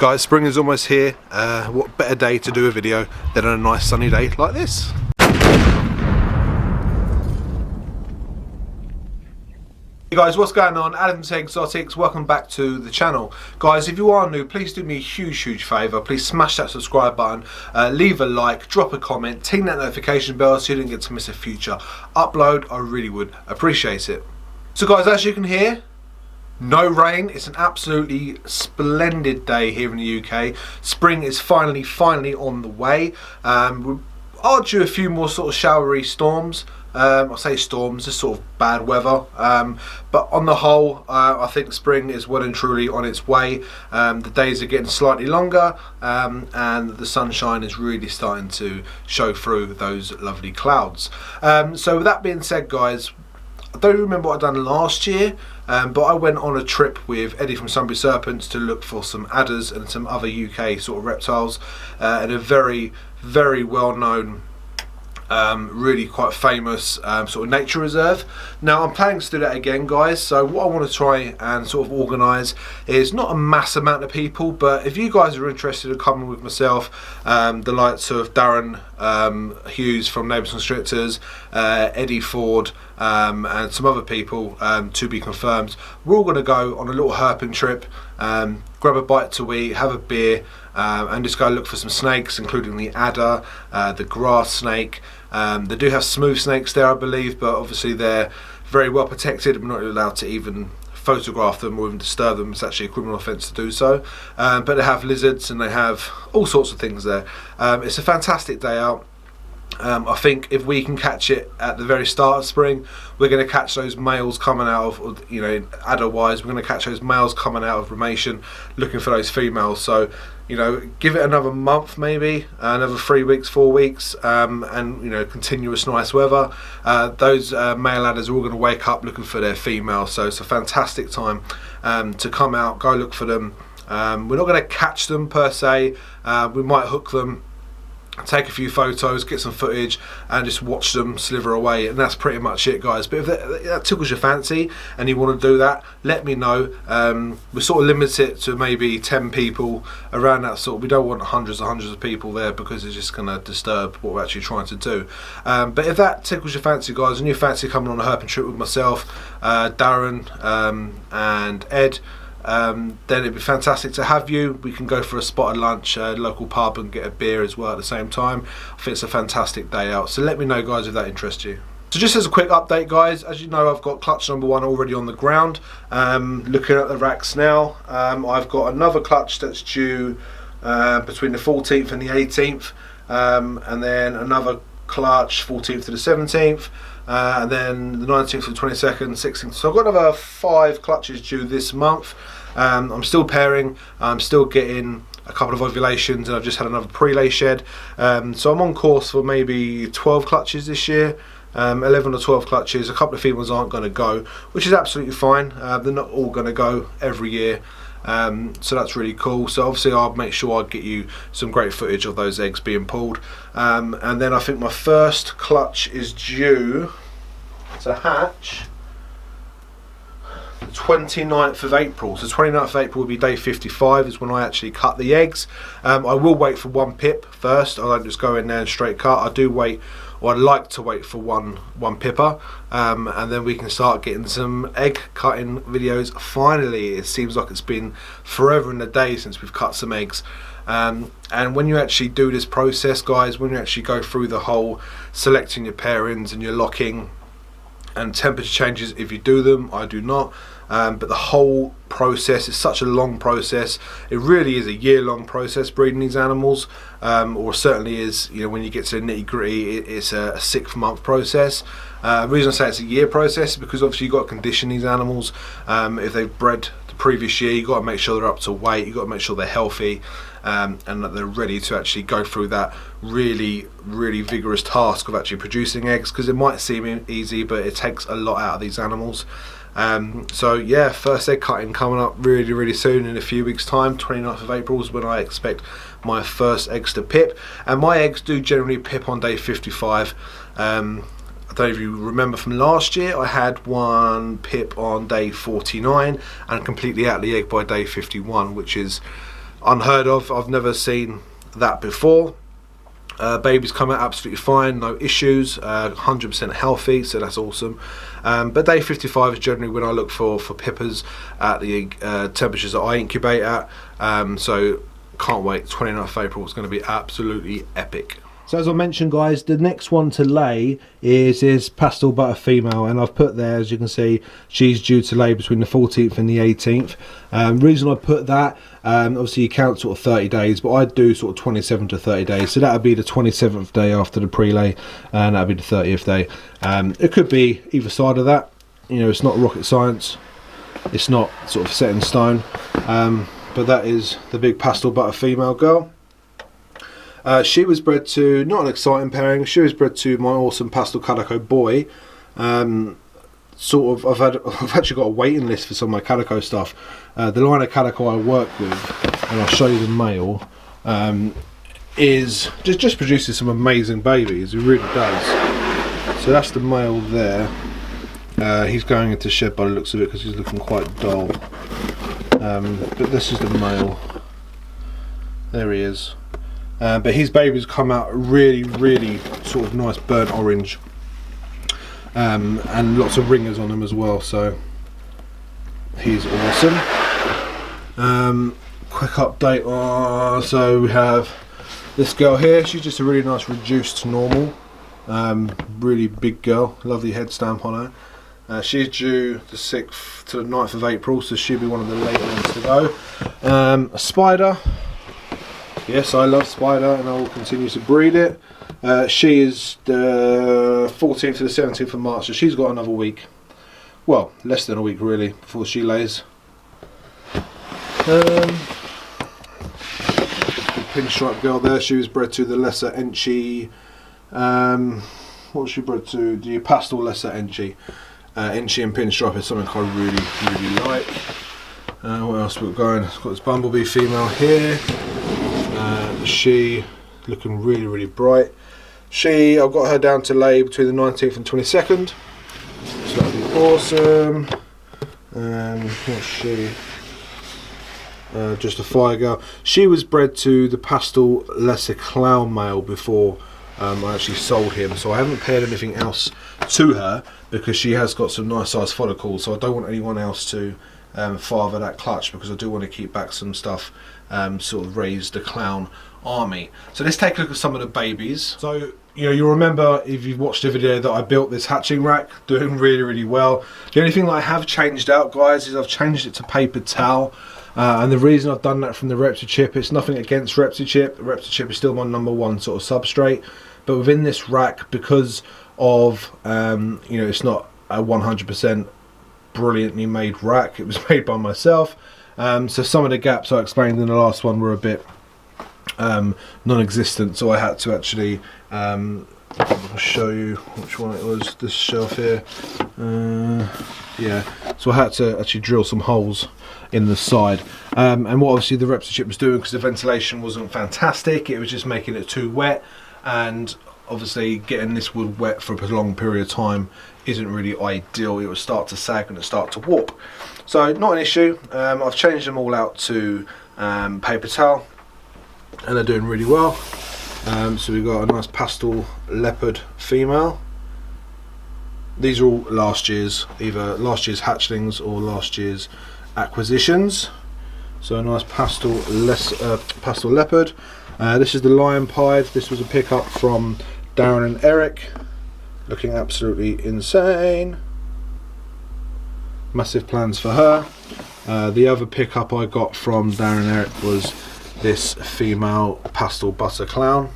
Guys, spring is almost here. What better day to do a video than on a nice sunny day like this? Hey guys, what's going on? Adam's Exotics, welcome back to the channel. Guys, if you are new, please do me a huge favour. Please smash that subscribe button, leave a like, drop a comment, ting that notification bell so you don't get to miss a future upload. I really would appreciate it. So guys, as you can hear, no rain. It's an absolutely splendid day here in the UK. Spring is finally on the way. We are due a few more sort of showery storms. I say storms, just sort of bad weather, but on the whole I think spring is well and truly on its way. The days are getting slightly longer, and the sunshine is really starting to show through those lovely clouds. So with that being said, guys, I don't remember what I'd done last year, but I went on a trip with Eddie from Sunbury Serpents to look for some adders and some other UK sort of reptiles in a very well known, really quite famous sort of nature reserve. Now I'm planning to do that again, guys, so what I want to try and sort of organise is not a mass amount of people, but if you guys are interested in coming with myself, the likes of Darren Hughes from Neighbours Constrictors, Eddie Ford, and some other people to be confirmed, we're all going to go on a little herping trip, grab a bite to eat, have a beer, and just go look for some snakes, including the adder, the grass snake. They do have smooth snakes there, I believe, but obviously they're very well protected. We're not allowed to even photograph them or even disturb them. It's actually a criminal offence to do so. But they have lizards and they have all sorts of things there. It's a fantastic day out. I think if we can catch it at the very start of spring, we're going to catch those males coming out of, you know, adder-wise, we're going to catch those males coming out of brumation, looking for those females. So, you know, give it another month, maybe another 3 weeks, 4 weeks, and you know, continuous nice weather. Those male adders are all going to wake up looking for their females. So it's a fantastic time to come out, go look for them. We're not going to catch them per se. We might hook them, take a few photos, get some footage, and just watch them slither away, and that's pretty much it, guys. But if that tickles your fancy and you want to do that, let me know. We sort of limit it to maybe 10 people around that sort. We don't want hundreds of people there because it's just going to disturb what we're actually trying to do. But if that tickles your fancy, guys, and you fancy coming on a herping trip with myself, Darren, and Ed, then it'd be fantastic to have you. We can go for a spotted lunch, local pub, and get a beer as well at the same time. I think it's a fantastic day out, so let me know, guys, if that interests you. So just as a quick update, guys, as you know, I've got clutch number 1 already on the ground. Looking at the racks now, I've got another clutch that's due between the 14th and the 18th, and then another clutch 14th to the 17th, and then the 19th to the 22nd, 16th. So I've got another 5 clutches due this month. I'm still pairing, I'm still getting a couple of ovulations, and I've just had another prelay shed. So I'm on course for maybe 12 clutches this year. 11 or 12 clutches. A couple of females aren't going to go, which is absolutely fine. They're not all going to go every year. So that's really cool. So obviously I'll make sure I get you some great footage of those eggs being pulled, and then I think my first clutch is due to hatch the 29th of April. So 29th of April will be day 55 is when I actually cut the eggs. I will wait for 1 pip first. I don't just go in there and straight cut. I do wait, or I'd like to wait for one pipper, and then we can start getting some egg cutting videos. Finally, it seems like it's been forever and a day since we've cut some eggs. And when you actually do this process, guys, when you actually go through the whole selecting your pairings and your locking and temperature changes, if you do them, I do not, but the whole process is such a long process. It really is a year-long process breeding these animals, or certainly is, you know, when you get to the nitty-gritty, it's a 6-month process. The reason I say it's a year process is because obviously you've got to condition these animals. If they've bred the previous year, you've got to make sure they're up to weight, you've got to make sure they're healthy, and that they're ready to actually go through that really vigorous task of actually producing eggs, because it might seem easy, but it takes a lot out of these animals. So yeah, first egg cutting coming up really soon, in a few weeks time. 29th of April is when I expect my first eggs to pip, and my eggs do generally pip on day 55. I don't know if you remember from last year, I had 1 pip on day 49 and completely out of the egg by day 51, which is unheard of. I've never seen that before. Babies come out absolutely fine, no issues, 100% healthy, so that's awesome. But day 55 is generally when I look for pippers at the temperatures that I incubate at. So can't wait. 29th of April is going to be absolutely epic. So as I mentioned, guys, the next one to lay is this pastel butter female, and I've put there, as you can see, she's due to lay between the 14th and the 18th. Reason I put that, obviously you count sort of 30 days, but I do sort of 27 to 30 days, so that would be the 27th day after the pre-lay, and that would be the 30th day. It could be either side of that, you know, it's not rocket science, it's not sort of set in stone, but that is the big pastel butter female girl. She was bred to, not an exciting pairing, she was bred to my awesome pastel calico boy. Sort of, I've actually got a waiting list for some of my calico stuff. The line of calico I work with, and I'll show you the male, is just produces some amazing babies. It really does. So that's the male there. He's going into shed by the looks of it because he's looking quite dull. But this is the male. There he is. But his babies come out really sort of nice burnt orange, and lots of ringers on them as well, so he's awesome. Quick update, so we have this girl here. She's just a really nice reduced normal, really big girl, lovely head stamp on her. She's due the 6th to the 9th of April, so she'll be one of the later ones to go. A spider. Yes, I love spider, and I will continue to breed it. She is the 14th to the 17th of March, so she's got another week. Well, less than a week really, before she lays. The pinstripe girl there, she was bred to the lesser Enchi. What was she bred to? The pastel lesser Enchi. Enchi and pinstripe is something I really like. What else we've got going? It's got this bumblebee female here. She looking really bright. I've got her down to lay between the 19th and 22nd, so that'll be awesome. What's she? Just a fire girl. She was bred to the pastel lesser clown male before I actually sold him, so I haven't paired anything else to her because she has got some nice size follicles, so I don't want anyone else to father that clutch, because I do want to keep back some stuff, sort of raise the clown army. So let's take a look at some of the babies. So you know, you'll remember if you've watched the video that I built this hatching rack, doing really well. The only thing that I have changed out, guys, is I've changed it to paper towel, and the reason I've done that from the ReptiChip, it's nothing against ReptiChip. ReptiChip is still my #1 sort of substrate, but within this rack, because of you know, it's not a 100% brilliantly made rack, it was made by myself, so some of the gaps I explained in the last one were a bit non-existent, so I had to actually I'll show you which one it was, this shelf here, yeah, so I had to actually drill some holes in the side, and what obviously the ReptiChip was doing, because the ventilation wasn't fantastic, it was just making it too wet, and obviously getting this wood wet for a long period of time isn't really ideal. It would start to sag and it start to warp, so not an issue. I've changed them all out to paper towel, and they're doing really well. So we've got a nice pastel leopard female. These are all last year's, either last year's hatchlings or last year's acquisitions. So a nice pastel leopard. This is the lion pied. This was a pickup from Darren and Eric, looking absolutely insane. Massive plans for her. The other pickup I got from Darren and Eric was this female pastel butter clown.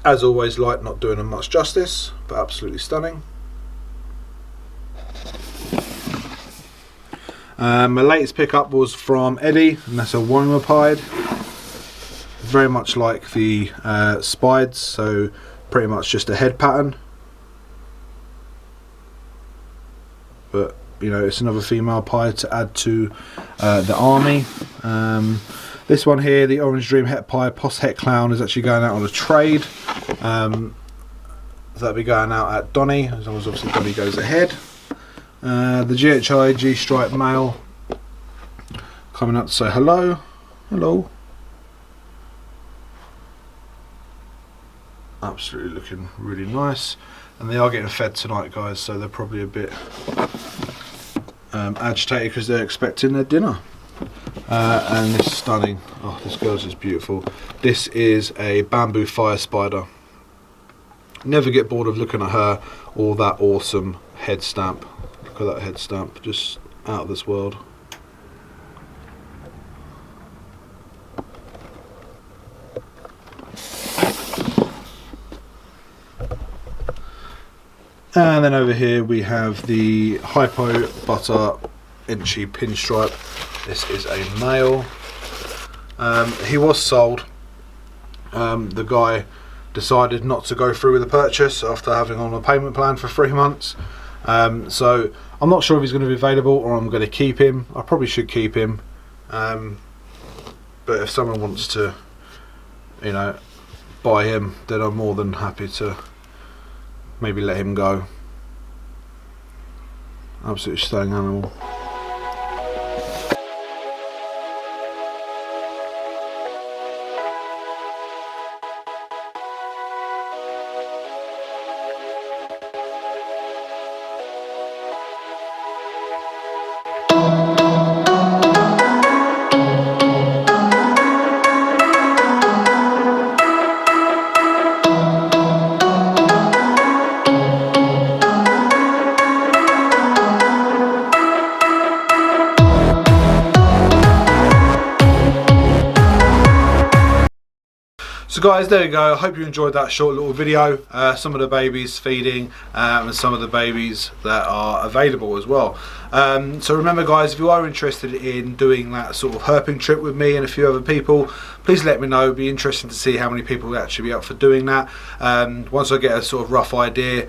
As always, light not doing them much justice, but absolutely stunning. My latest pickup was from Eddie, and that's a Warrimer pied. Very much like the Spides, so pretty much just a head pattern. But you know, it's another female pied to add to the army. This one here, the Orange Dream Het Pie Poss Het Clown, is actually going out on a trade. That'll be going out at Donny, as long as obviously Donny goes ahead. The GHI G-Stripe male, coming out to say hello. Hello. Absolutely looking really nice, and they are getting fed tonight, guys, so they're probably a bit agitated because they're expecting their dinner. And this is stunning. Oh, this girl's just beautiful. This is a bamboo fire spider. Never get bored of looking at her or that awesome head stamp. Look at that head stamp, just out of this world. And then over here we have the Hypo Butter Inchy Pinstripe. This is a male. He was sold. The guy decided not to go through with the purchase after having on a payment plan for 3 months. So I'm not sure if he's going to be available or I'm going to keep him. I probably should keep him. But if someone wants to, you know, buy him, then I'm more than happy to maybe let him go. Absolutely stunning animal. So guys, there you go. I hope you enjoyed that short little video. Some of the babies feeding and some of the babies that are available as well. So remember guys, if you are interested in doing that sort of herping trip with me and a few other people, please let me know. It'd be interesting to see how many people will actually be up for doing that. Once I get a sort of rough idea,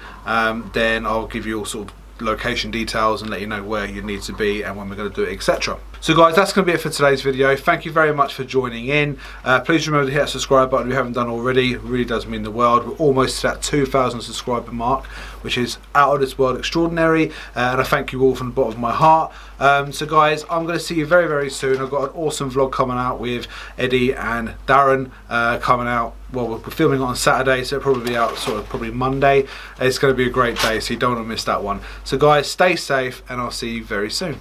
then I'll give you all sort of location details and let you know where you need to be and when we're going to do it, etc. So guys, that's going to be it for today's video. Thank you very much for joining in. Please remember to hit that subscribe button if you haven't done already. It really does mean the world. We're almost to that 2,000 subscriber mark, which is out of this world extraordinary, and I thank you all from the bottom of my heart. So guys, I'm going to see you very, very soon. I've got an awesome vlog coming out with Eddie and Darren coming out. Well, we're filming it on Saturday, so it'll probably be out sort of probably Monday. It's going to be a great day, so you don't want to miss that one. So guys, stay safe, and I'll see you very soon.